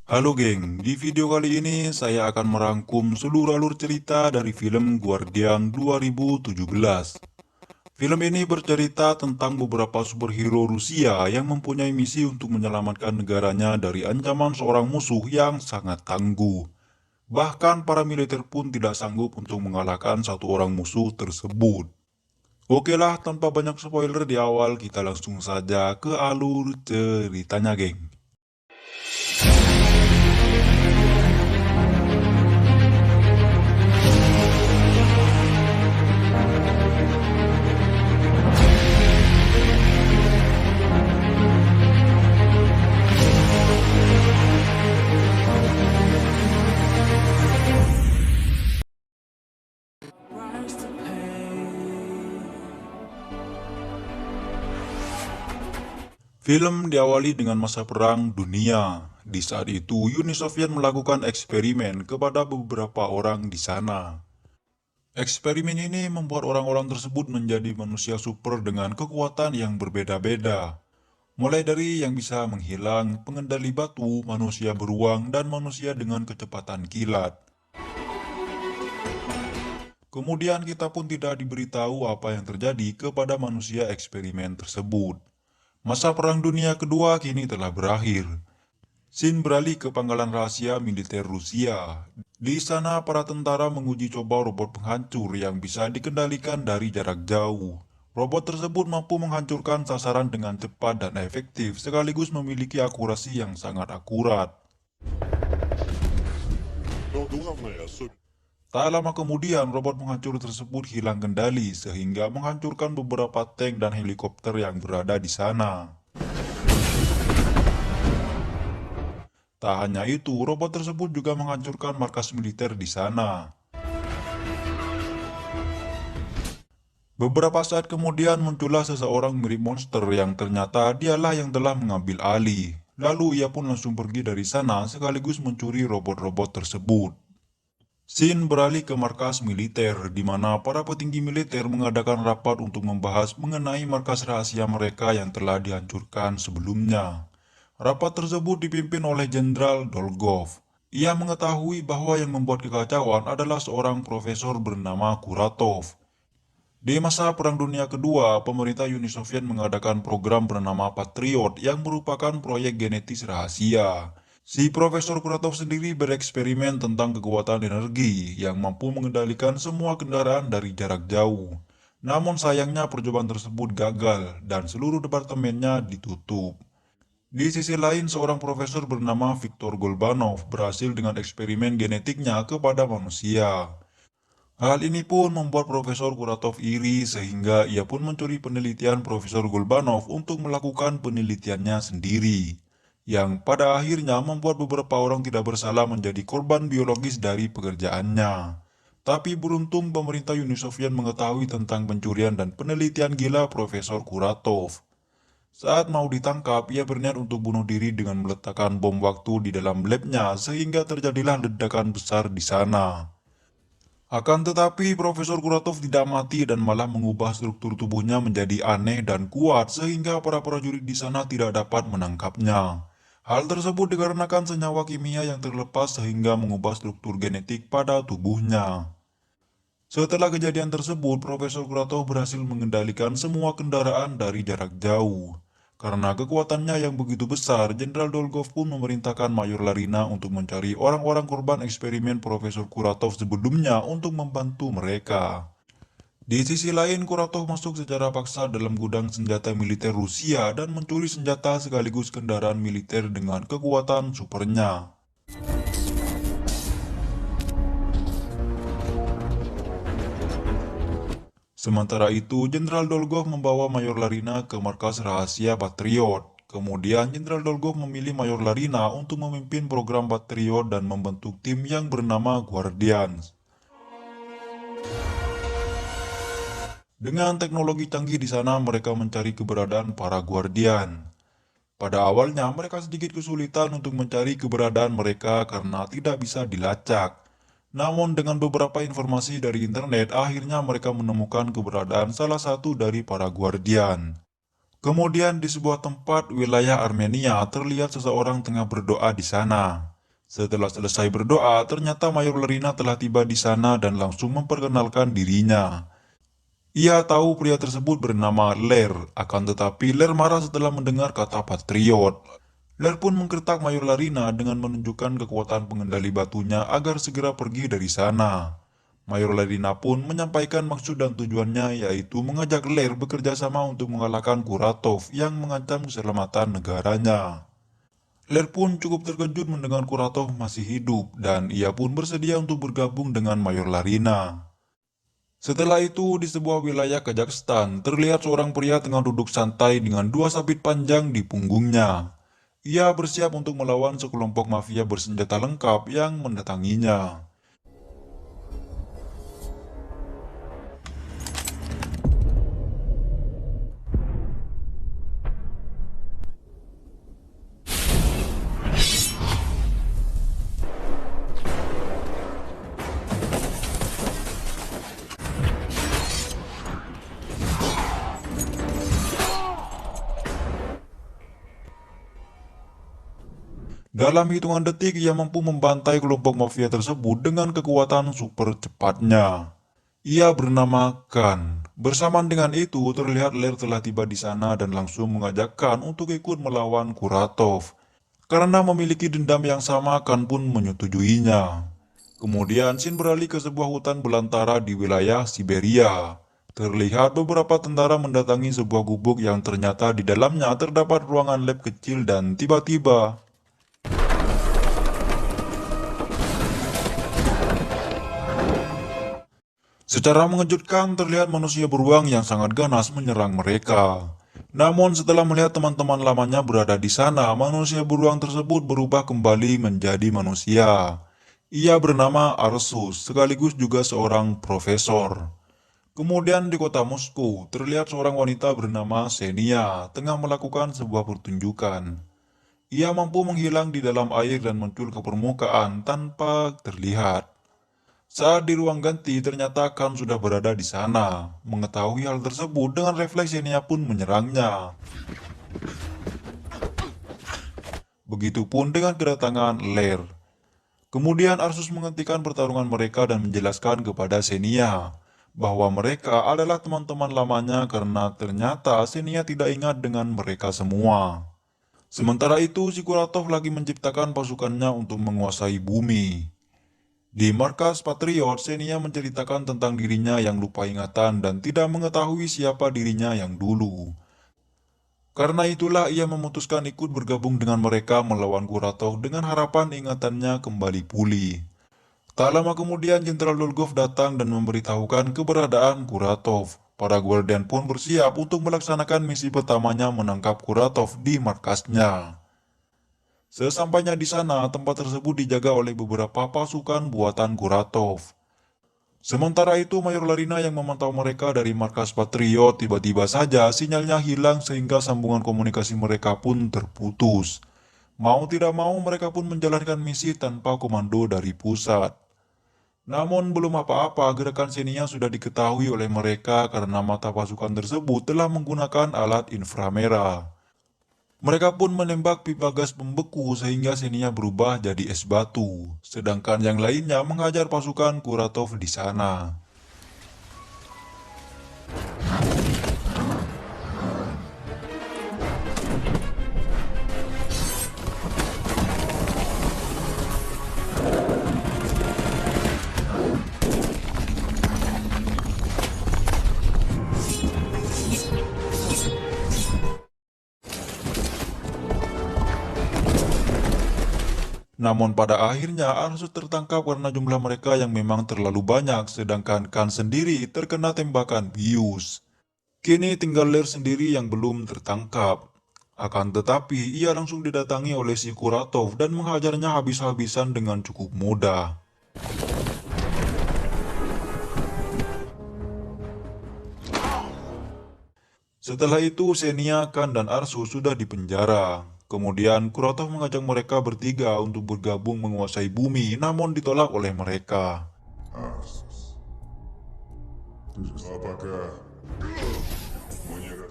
Halo geng, di video kali ini saya akan merangkum seluruh alur cerita dari film Guardian 2017. Film ini bercerita tentang beberapa superhero Rusia yang mempunyai misi untuk menyelamatkan negaranya dari ancaman seorang musuh yang sangat tangguh. Bahkan para militer pun tidak sanggup untuk mengalahkan satu orang musuh tersebut. Oke lah, tanpa banyak spoiler di awal, kita langsung saja ke alur ceritanya geng. Film diawali dengan masa perang dunia. Di saat itu, Uni Soviet melakukan eksperimen kepada beberapa orang di sana. Eksperimen ini membuat orang-orang tersebut menjadi manusia super dengan kekuatan yang berbeda-beda. Mulai dari yang bisa menghilang, pengendali batu, manusia beruang, dan manusia dengan kecepatan kilat. Kemudian kita pun tidak diberitahu apa yang terjadi kepada manusia eksperimen tersebut. Masa Perang Dunia Kedua kini telah berakhir. Sin beralih ke pangkalan rahasia militer Rusia. Di sana para tentara menguji coba robot penghancur yang bisa dikendalikan dari jarak jauh. Robot tersebut mampu menghancurkan sasaran dengan cepat dan efektif sekaligus memiliki akurasi yang sangat akurat. Tak lama kemudian robot penghancur tersebut hilang kendali sehingga menghancurkan beberapa tank dan helikopter yang berada di sana. Tak hanya itu, robot tersebut juga menghancurkan markas militer di sana. Beberapa saat kemudian muncullah seseorang mirip monster yang ternyata dialah yang telah mengambil alih. Lalu ia pun langsung pergi dari sana sekaligus mencuri robot-robot tersebut. Sin beralih ke markas militer, di mana para petinggi militer mengadakan rapat untuk membahas mengenai markas rahasia mereka yang telah dihancurkan sebelumnya. Rapat tersebut dipimpin oleh Jenderal Dolgov. Ia mengetahui bahwa yang membuat kekacauan adalah seorang profesor bernama Kuratov. Di masa Perang Dunia Kedua, pemerintah Uni Soviet mengadakan program bernama Patriot yang merupakan proyek genetis rahasia. Si Profesor Kuratov sendiri bereksperimen tentang kekuatan energi yang mampu mengendalikan semua kendaraan dari jarak jauh. Namun sayangnya percobaan tersebut gagal dan seluruh departemennya ditutup. Di sisi lain, seorang profesor bernama Viktor Golbanov berhasil dengan eksperimen genetiknya kepada manusia. Hal ini pun membuat Profesor Kuratov iri sehingga ia pun mencuri penelitian Profesor Golbanov untuk melakukan penelitiannya sendiri. Yang pada akhirnya membuat beberapa orang tidak bersalah menjadi korban biologis dari pekerjaannya. Tapi beruntung pemerintah Uni Soviet mengetahui tentang pencurian dan penelitian gila Profesor Kuratov. Saat mau ditangkap, ia berniat untuk bunuh diri dengan meletakkan bom waktu di dalam labnya sehingga terjadilah ledakan besar di sana. Akan tetapi, Profesor Kuratov tidak mati dan malah mengubah struktur tubuhnya menjadi aneh dan kuat sehingga para prajurit di sana tidak dapat menangkapnya. Hal tersebut dikarenakan senyawa kimia yang terlepas sehingga mengubah struktur genetik pada tubuhnya. Setelah kejadian tersebut, Profesor Kuratov berhasil mengendalikan semua kendaraan dari jarak jauh. Karena kekuatannya yang begitu besar, Jenderal Dolgov pun memerintahkan Mayor Larina untuk mencari orang-orang korban eksperimen Profesor Kuratov sebelumnya untuk membantu mereka. Di sisi lain, Kuratov masuk secara paksa dalam gudang senjata militer Rusia dan mencuri senjata sekaligus kendaraan militer dengan kekuatan supernya. Sementara itu, Jenderal Dolgov membawa Mayor Larina ke markas rahasia Patriot. Kemudian, Jenderal Dolgov memilih Mayor Larina untuk memimpin program Patriot dan membentuk tim yang bernama Guardians. Dengan teknologi canggih di sana, mereka mencari keberadaan para Guardian. Pada awalnya, mereka sedikit kesulitan untuk mencari keberadaan mereka karena tidak bisa dilacak. Namun dengan beberapa informasi dari internet, akhirnya mereka menemukan keberadaan salah satu dari para Guardian. Kemudian di sebuah tempat wilayah Armenia terlihat seseorang tengah berdoa di sana. Setelah selesai berdoa, ternyata Mayor Lerina telah tiba di sana dan langsung memperkenalkan dirinya. Ia tahu pria tersebut bernama Ler, akan tetapi Ler marah setelah mendengar kata Patriot. Ler pun menggertak Mayor Larina dengan menunjukkan kekuatan pengendali batunya agar segera pergi dari sana. Mayor Larina pun menyampaikan maksud dan tujuannya, yaitu mengajak Ler bekerja sama untuk mengalahkan Kuratov yang mengancam keselamatan negaranya. Ler pun cukup terkejut mendengar Kuratov masih hidup dan ia pun bersedia untuk bergabung dengan Mayor Larina. Setelah itu, di sebuah wilayah Kazakhstan, terlihat seorang pria tengah duduk santai dengan dua sabit panjang di punggungnya. Ia bersiap untuk melawan sekelompok mafia bersenjata lengkap yang mendatanginya. Dalam hitungan detik, ia mampu membantai kelompok mafia tersebut dengan kekuatan super cepatnya. Ia bernama Khan. Bersamaan dengan itu, terlihat Ler telah tiba di sana dan langsung mengajak Khan untuk ikut melawan Kuratov. Karena memiliki dendam yang sama, Khan pun menyetujuinya. Kemudian, scene beralih ke sebuah hutan belantara di wilayah Siberia. Terlihat beberapa tentara mendatangi sebuah gubuk yang ternyata di dalamnya terdapat ruangan lab kecil dan tiba-tiba secara mengejutkan, terlihat manusia beruang yang sangat ganas menyerang mereka. Namun setelah melihat teman-teman lamanya berada di sana, manusia beruang tersebut berubah kembali menjadi manusia. Ia bernama Arsus, sekaligus juga seorang profesor. Kemudian di kota Moskow, terlihat seorang wanita bernama Xenia tengah melakukan sebuah pertunjukan. Ia mampu menghilang di dalam air dan muncul ke permukaan tanpa terlihat. Saat di ruang ganti, ternyata Khan sudah berada di sana. Mengetahui hal tersebut, dengan refleks Xenia pun menyerangnya. Begitupun dengan kedatangan Ler. Kemudian Arsus menghentikan pertarungan mereka dan menjelaskan kepada Xenia bahwa mereka adalah teman-teman lamanya karena ternyata Xenia tidak ingat dengan mereka semua. Sementara itu, si Kuratov lagi menciptakan pasukannya untuk menguasai bumi. Di markas Patriot, Xenia menceritakan tentang dirinya yang lupa ingatan dan tidak mengetahui siapa dirinya yang dulu. Karena itulah ia memutuskan ikut bergabung dengan mereka melawan Kuratov dengan harapan ingatannya kembali pulih. Tak lama kemudian Jenderal Dolgov datang dan memberitahukan keberadaan Kuratov. Para Guardian pun bersiap untuk melaksanakan misi pertamanya menangkap Kuratov di markasnya. Sesampainya di sana, tempat tersebut dijaga oleh beberapa pasukan buatan Kuratov. Sementara itu, Mayor Larina yang memantau mereka dari markas Patriot tiba-tiba saja sinyalnya hilang sehingga sambungan komunikasi mereka pun terputus. Mau tidak mau, mereka pun menjalankan misi tanpa komando dari pusat. Namun belum apa-apa, gerakan Xenia sudah diketahui oleh mereka karena mata pasukan tersebut telah menggunakan alat inframerah. Mereka pun menembak pipa gas pembeku sehingga Xenia berubah jadi es batu, sedangkan yang lainnya menghajar pasukan Kuratov di sana. Namun pada akhirnya Arsus tertangkap karena jumlah mereka yang memang terlalu banyak, sedangkan Khan sendiri terkena tembakan bius. Kini tinggal Ler sendiri yang belum tertangkap. Akan tetapi, ia langsung didatangi oleh si Kuratov dan menghajarnya habis-habisan dengan cukup mudah. Setelah itu, Xenia, Khan, dan Arsus sudah dipenjara. Kemudian, Kuratov mengajak mereka bertiga untuk bergabung menguasai bumi, namun ditolak oleh mereka. Apakah menyerah?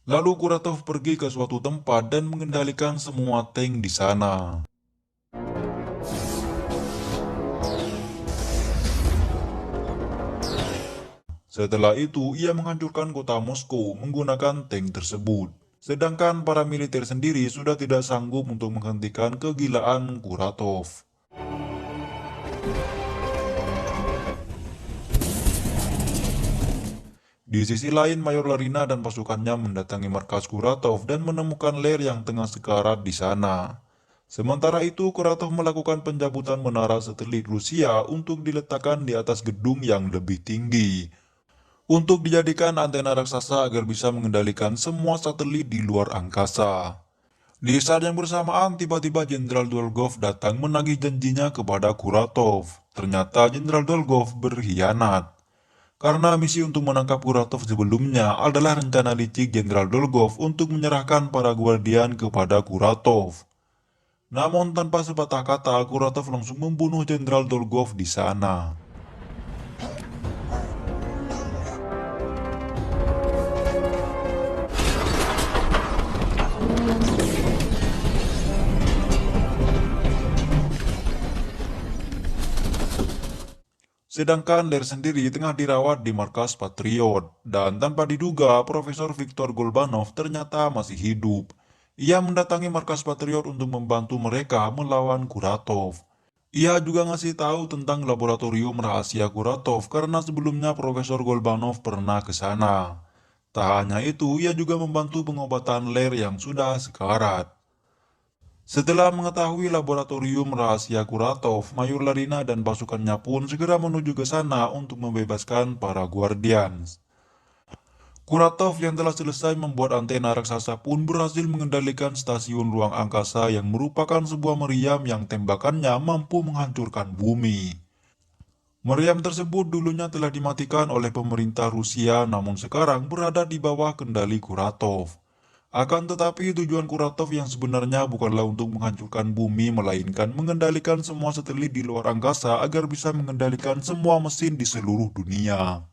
Lalu Kuratov pergi ke suatu tempat dan mengendalikan semua tank di sana. Setelah itu, ia menghancurkan kota Moskow menggunakan tank tersebut. Sedangkan para militer sendiri sudah tidak sanggup untuk menghentikan kegilaan Kuratov. Di sisi lain, Mayor Larina dan pasukannya mendatangi markas Kuratov dan menemukan Lear yang tengah sekarat di sana. Sementara itu, Kuratov melakukan pencabutan menara satelit Rusia untuk diletakkan di atas gedung yang lebih tinggi, untuk dijadikan antena raksasa agar bisa mengendalikan semua satelit di luar angkasa. Di saat yang bersamaan, tiba-tiba Jenderal Dolgov datang menagih janjinya kepada Kuratov. Ternyata Jenderal Dolgov berkhianat. Karena misi untuk menangkap Kuratov sebelumnya adalah rencana licik Jenderal Dolgov untuk menyerahkan para guardian kepada Kuratov. Namun tanpa sepatah kata, Kuratov langsung membunuh Jenderal Dolgov di sana. Sedangkan Lear sendiri tengah dirawat di markas Patriot, dan tanpa diduga Profesor Viktor Golbanov ternyata masih hidup. Ia mendatangi markas Patriot untuk membantu mereka melawan Kuratov. Ia juga ngasih tahu tentang laboratorium rahasia Kuratov karena sebelumnya Profesor Golbanov pernah ke sana. Tak hanya itu, ia juga membantu pengobatan Lear yang sudah sekarat. Setelah mengetahui laboratorium rahasia Kuratov, Mayor Larina dan pasukannya pun segera menuju ke sana untuk membebaskan para Guardians. Kuratov yang telah selesai membuat antena raksasa pun berhasil mengendalikan stasiun ruang angkasa yang merupakan sebuah meriam yang tembakannya mampu menghancurkan bumi. Meriam tersebut dulunya telah dimatikan oleh pemerintah Rusia, namun sekarang berada di bawah kendali Kuratov. Akan tetapi tujuan Kuratov yang sebenarnya bukanlah untuk menghancurkan bumi, melainkan mengendalikan semua satelit di luar angkasa agar bisa mengendalikan semua mesin di seluruh dunia.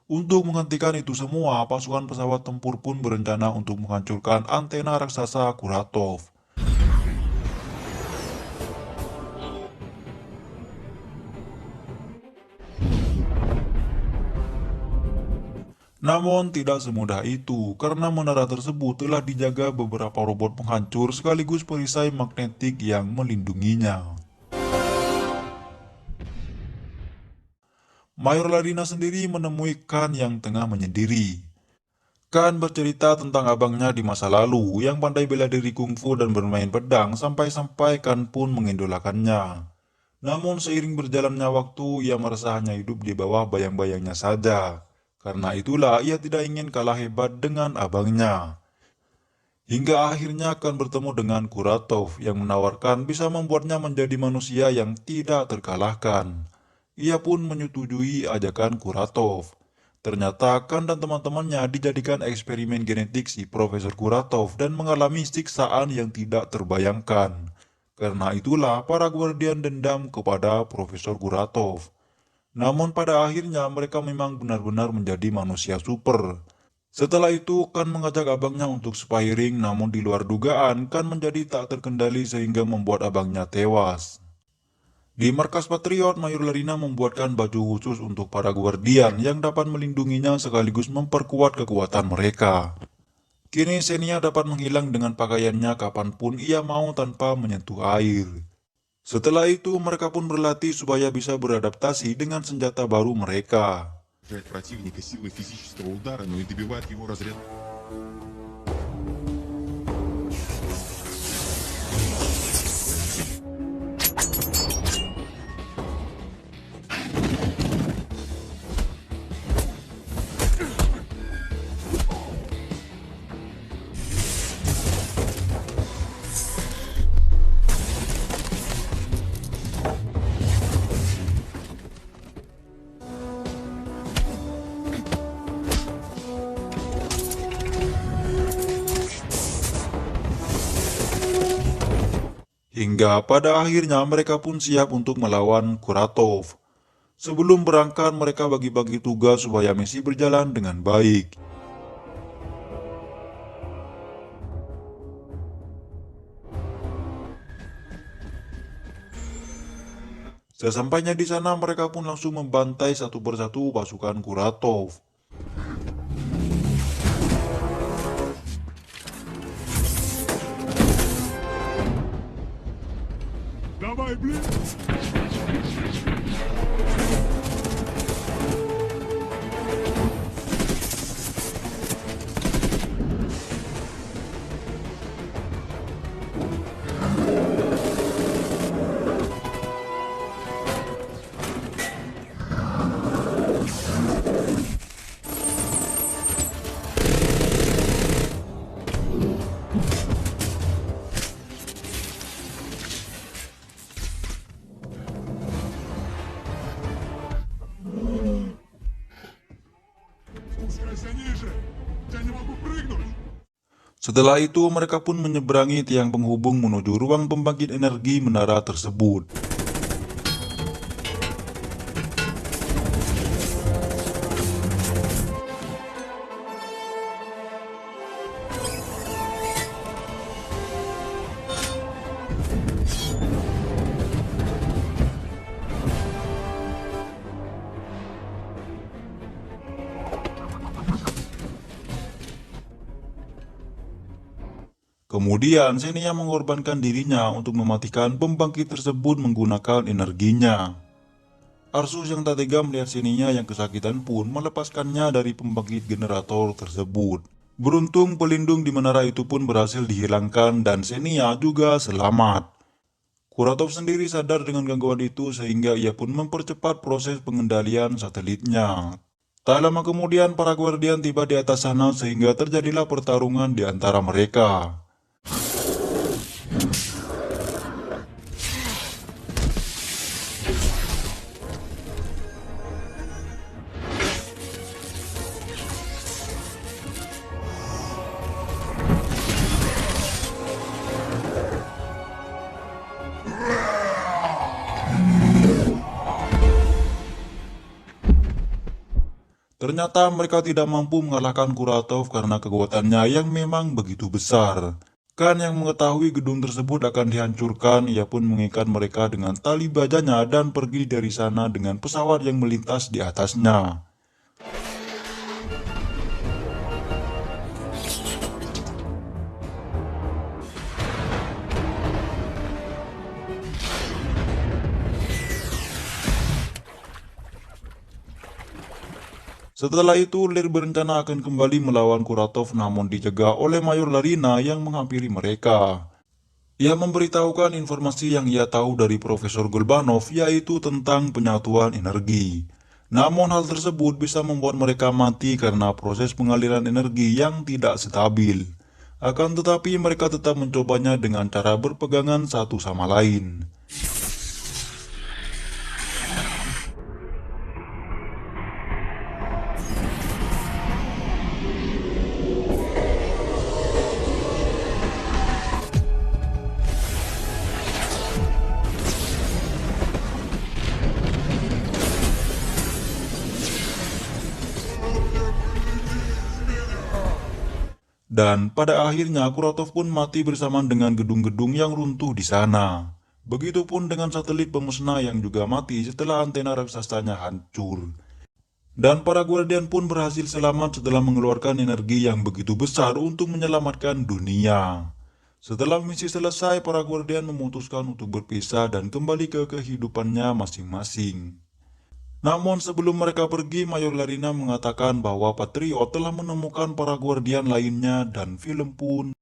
Untuk menghentikan itu semua, pasukan pesawat tempur pun berencana untuk menghancurkan antena raksasa Kuratov. Namun tidak semudah itu, karena menara tersebut telah dijaga beberapa robot penghancur sekaligus perisai magnetik yang melindunginya. Mayor Larina sendiri menemui Khan yang tengah menyendiri. Khan bercerita tentang abangnya di masa lalu yang pandai bela diri kungfu dan bermain pedang sampai-sampai Khan pun mengidolakannya. Namun seiring berjalannya waktu, ia merasa hanya hidup di bawah bayang-bayangnya saja. Karena itulah ia tidak ingin kalah hebat dengan abangnya. Hingga akhirnya Khan bertemu dengan Kuratov yang menawarkan bisa membuatnya menjadi manusia yang tidak terkalahkan. Ia pun menyetujui ajakan Kuratov. Ternyata Khan dan teman-temannya dijadikan eksperimen genetik si Profesor Kuratov dan mengalami siksaan yang tidak terbayangkan. Karena itulah para Guardian dendam kepada Profesor Kuratov. Namun pada akhirnya mereka memang benar-benar menjadi manusia super. Setelah itu Khan mengajak abangnya untuk sparring, namun di luar dugaan Khan menjadi tak terkendali sehingga membuat abangnya tewas. Di markas Patriot, Mayor Larina membuatkan baju khusus untuk para Guardian yang dapat melindunginya sekaligus memperkuat kekuatan mereka. Kini Xenia dapat menghilang dengan pakaiannya kapanpun ia mau tanpa menyentuh air. Setelah itu mereka pun berlatih supaya bisa beradaptasi dengan senjata baru mereka. Противника силой физического удара, но и добивает его разряд. Hingga pada akhirnya mereka pun siap untuk melawan Kuratov. Sebelum berangkat mereka bagi-bagi tugas supaya misi berjalan dengan baik. Sesampainya di sana, mereka pun langsung membantai satu persatu pasukan Kuratov. Давай, блин! Спускайся ниже! Я не могу прыгнуть! Setelah itu, mereka pun menyeberangi tiang penghubung menuju ruang pembangkit energi menara tersebut. Kemudian, Xenia mengorbankan dirinya untuk mematikan pembangkit tersebut menggunakan energinya. Arsus yang tak tega melihat Xenia yang kesakitan pun melepaskannya dari pembangkit generator tersebut. Beruntung, pelindung di menara itu pun berhasil dihilangkan dan Xenia juga selamat. Kuratov sendiri sadar dengan gangguan itu sehingga ia pun mempercepat proses pengendalian satelitnya. Tak lama kemudian, para guardian tiba di atas sana sehingga terjadilah pertarungan di antara mereka. Ternyata mereka tidak mampu mengalahkan Kuratov karena kekuatannya yang memang begitu besar. Kan yang mengetahui gedung tersebut akan dihancurkan, ia pun mengikat mereka dengan tali bajanya dan pergi dari sana dengan pesawat yang melintas di atasnya. Setelah itu, Lear berencana akan kembali melawan Kuratov namun dicegah oleh Mayor Larina yang menghampiri mereka. Ia memberitahukan informasi yang ia tahu dari Profesor Golbanov, yaitu tentang penyatuan energi. Namun hal tersebut bisa membuat mereka mati karena proses pengaliran energi yang tidak stabil. Akan tetapi mereka tetap mencobanya dengan cara berpegangan satu sama lain. Dan pada akhirnya Kuratov pun mati bersamaan dengan gedung-gedung yang runtuh di sana. Begitupun dengan satelit pemusnah yang juga mati setelah antena raksasanya hancur. Dan para Guardian pun berhasil selamat setelah mengeluarkan energi yang begitu besar untuk menyelamatkan dunia. Setelah misi selesai, para Guardian memutuskan untuk berpisah dan kembali ke kehidupannya masing-masing. Namun sebelum mereka pergi, Mayor Larina mengatakan bahwa Patriot telah menemukan para Guardian lainnya dan film pun